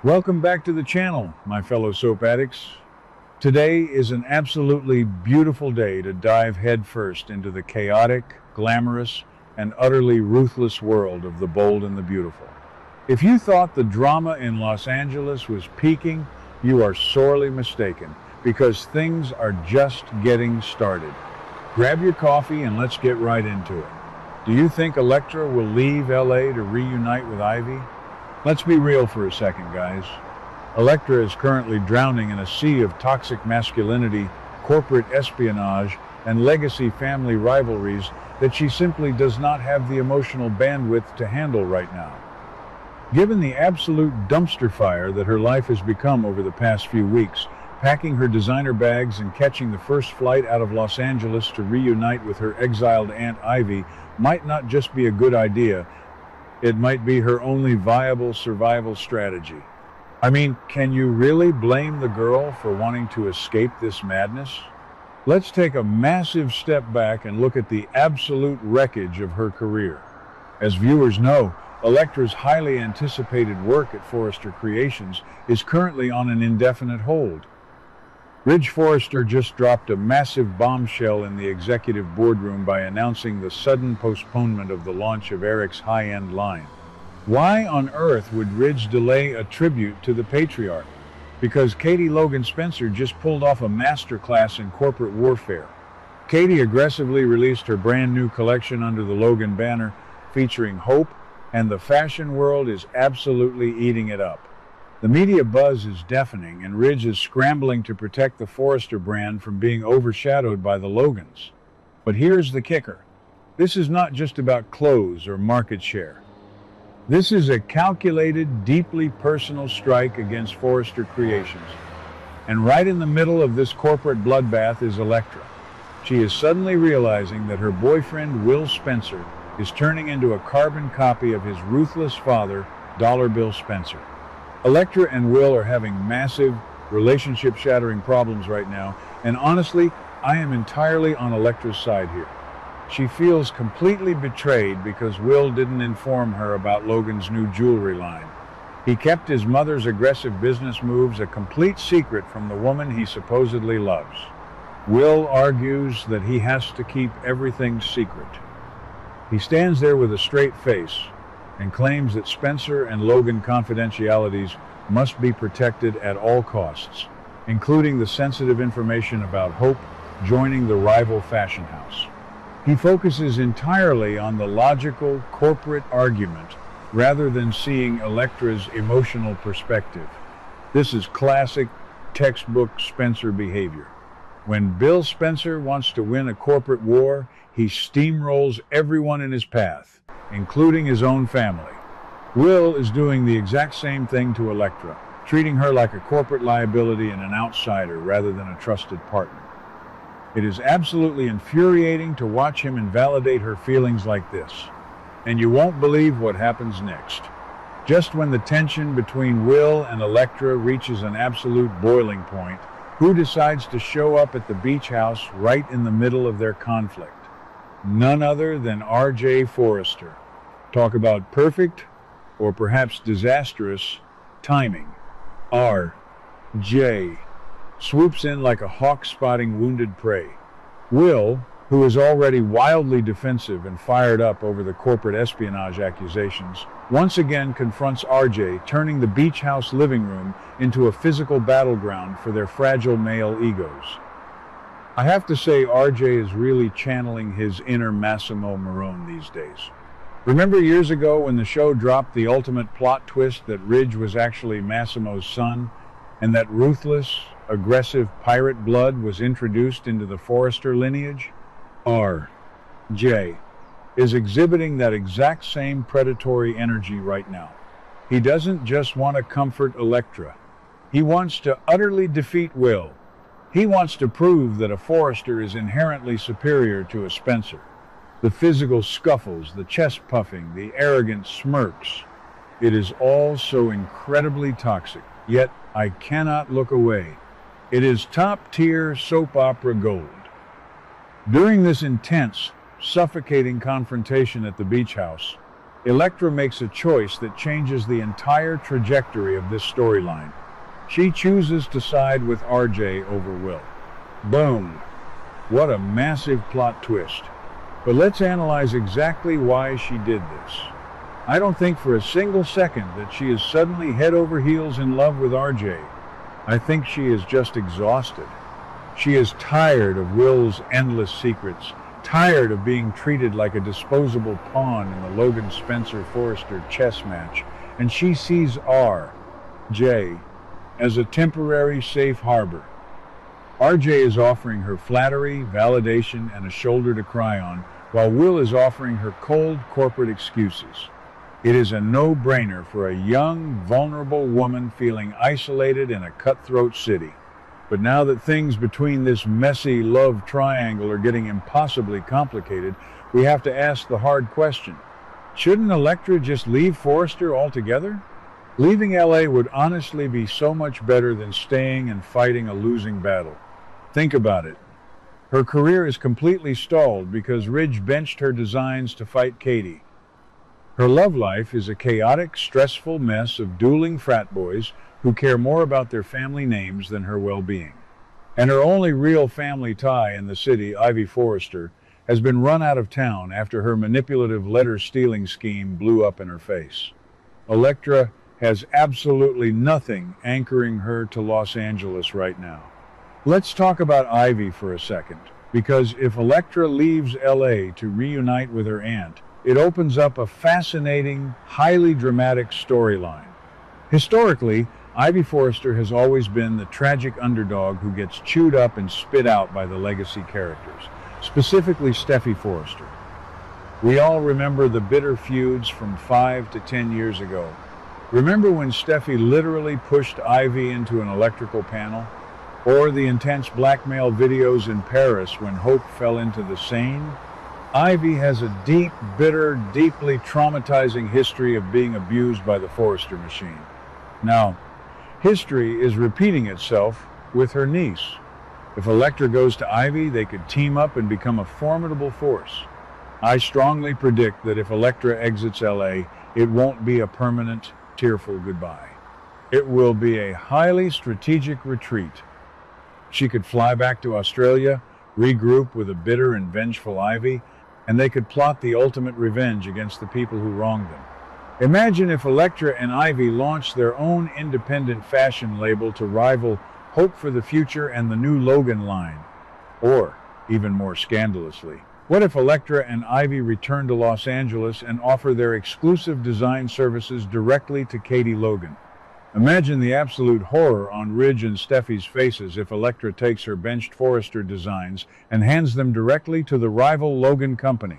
Welcome back to the channel, my fellow soap addicts. Today is an absolutely beautiful day to dive headfirst into the chaotic, glamorous, and utterly ruthless world of the bold and the beautiful. If you thought the drama in Los Angeles was peaking, you are sorely mistaken, because things are just getting started. Grab your coffee and let's get right into it. Do you think Electra will leave LA to reunite with Ivy? Let's be real for a second, guys. Electra is currently drowning in a sea of toxic masculinity, corporate espionage, and legacy family rivalries that she simply does not have the emotional bandwidth to handle right now. Given the absolute dumpster fire that her life has become over the past few weeks, packing her designer bags and catching the first flight out of Los Angeles to reunite with her exiled Aunt Ivy might not just be a good idea, it might be her only viable survival strategy. I mean, can you really blame the girl for wanting to escape this madness? Let's take a massive step back and look at the absolute wreckage of her career. As viewers know, Electra's highly anticipated work at Forrester Creations is currently on an indefinite hold. Ridge Forrester just dropped a massive bombshell in the executive boardroom by announcing the sudden postponement of the launch of Eric's high-end line. Why on earth would Ridge delay a tribute to the patriarch? Because Katie Logan Spencer just pulled off a masterclass in corporate warfare. Katie aggressively released her brand new collection under the Logan banner, featuring hope, and the fashion world is absolutely eating it up. The media buzz is deafening, and Ridge is scrambling to protect the Forrester brand from being overshadowed by the Logans. But here's the kicker. This is not just about clothes or market share. This is a calculated, deeply personal strike against Forrester Creations. And right in the middle of this corporate bloodbath is Electra. She is suddenly realizing that her boyfriend, Will Spencer, is turning into a carbon copy of his ruthless father, Dollar Bill Spencer. Electra and Will are having massive, relationship-shattering problems right now, and honestly, I am entirely on Electra's side here. She feels completely betrayed because Will didn't inform her about Logan's new jewelry line. He kept his mother's aggressive business moves a complete secret from the woman he supposedly loves. Will argues that he has to keep everything secret. He stands there with a straight face and claims that Spencer and Logan confidentialities must be protected at all costs, including the sensitive information about Hope joining the rival fashion house. He focuses entirely on the logical corporate argument rather than seeing Electra's emotional perspective. This is classic, textbook Spencer behavior. When Bill Spencer wants to win a corporate war, he steamrolls everyone in his path, including his own family. Will is doing the exact same thing to Electra, treating her like a corporate liability and an outsider rather than a trusted partner. It is absolutely infuriating to watch him invalidate her feelings like this. And you won't believe what happens next. Just when the tension between Will and Electra reaches an absolute boiling point, who decides to show up at the beach house right in the middle of their conflict? None other than R.J. Forrester. Talk about perfect, or perhaps disastrous, timing. R.J. swoops in like a hawk spotting wounded prey. Will, who is already wildly defensive and fired up over the corporate espionage accusations, once again confronts R.J., turning the beach house living room into a physical battleground for their fragile male egos. I have to say R.J. is really channeling his inner Massimo Marone these days. Remember years ago when the show dropped the ultimate plot twist that Ridge was actually Massimo's son, and that ruthless, aggressive pirate blood was introduced into the Forrester lineage? R.J. is exhibiting that exact same predatory energy right now. He doesn't just want to comfort Electra. He wants to utterly defeat Will. He wants to prove that a Forrester is inherently superior to a Spencer. The physical scuffles, the chest puffing, the arrogant smirks. It is all so incredibly toxic, yet I cannot look away. It is top-tier soap opera gold. During this intense, suffocating confrontation at the beach house, Electra makes a choice that changes the entire trajectory of this storyline. She chooses to side with RJ over Will. Boom! What a massive plot twist. But let's analyze exactly why she did this. I don't think for a single second that she is suddenly head over heels in love with RJ. I think she is just exhausted. She is tired of Will's endless secrets, tired of being treated like a disposable pawn in the Logan Spencer-Forrester chess match, and she sees RJ as a temporary safe harbor. RJ is offering her flattery, validation, and a shoulder to cry on, while Will is offering her cold corporate excuses. It is a no-brainer for a young, vulnerable woman feeling isolated in a cutthroat city. But now that things between this messy love triangle are getting impossibly complicated, we have to ask the hard question. Shouldn't Electra just leave Forrester altogether? Leaving LA would honestly be so much better than staying and fighting a losing battle. Think about it. Her career is completely stalled because Ridge benched her designs to fight Katie. Her love life is a chaotic, stressful mess of dueling frat boys who care more about their family names than her well-being. And her only real family tie in the city, Ivy Forrester, has been run out of town after her manipulative letter-stealing scheme blew up in her face. Electra has absolutely nothing anchoring her to Los Angeles right now. Let's talk about Ivy for a second, because if Electra leaves LA to reunite with her aunt, it opens up a fascinating, highly dramatic storyline. Historically, Ivy Forrester has always been the tragic underdog who gets chewed up and spit out by the legacy characters, specifically Steffi Forrester. We all remember the bitter feuds from 5 to 10 years ago. Remember when Steffi literally pushed Ivy into an electrical panel? Or the intense blackmail videos in Paris when Hope fell into the Seine? Ivy has a deep, bitter, deeply traumatizing history of being abused by the Forrester machine. Now, history is repeating itself with her niece. If Electra goes to Ivy, they could team up and become a formidable force. I strongly predict that if Electra exits LA, it won't be a permanent, tearful goodbye. It will be a highly strategic retreat. She could fly back to Australia, regroup with a bitter and vengeful Ivy, and they could plot the ultimate revenge against the people who wronged them. Imagine if Electra and Ivy launched their own independent fashion label to rival Hope for the Future and the new Logan line. Or, even more scandalously, what if Electra and Ivy return to Los Angeles and offer their exclusive design services directly to Katie Logan? Imagine the absolute horror on Ridge and Steffi's faces if Electra takes her benched Forrester designs and hands them directly to the rival Logan company.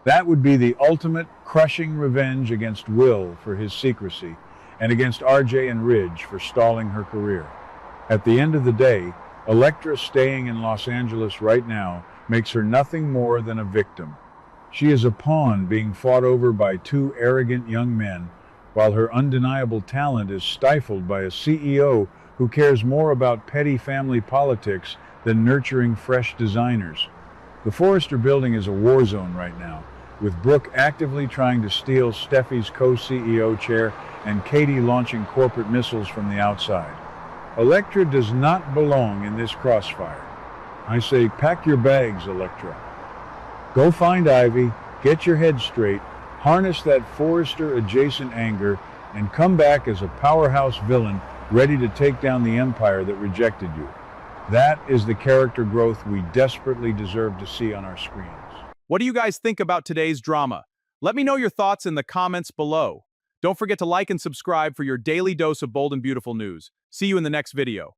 That would be the ultimate crushing revenge against Will for his secrecy and against RJ and Ridge for stalling her career. At the end of the day, Electra staying in Los Angeles right now makes her nothing more than a victim. She is a pawn being fought over by two arrogant young men, while her undeniable talent is stifled by a CEO who cares more about petty family politics than nurturing fresh designers. The Forrester building is a war zone right now, with Brooke actively trying to steal Steffi's co-CEO chair and Katie launching corporate missiles from the outside. Electra does not belong in this crossfire. I say, pack your bags, Electra. Go find Ivy, get your head straight, harness that Forrester-adjacent anger, and come back as a powerhouse villain ready to take down the empire that rejected you. That is the character growth we desperately deserve to see on our screens. What do you guys think about today's drama? Let me know your thoughts in the comments below. Don't forget to like and subscribe for your daily dose of bold and beautiful news. See you in the next video.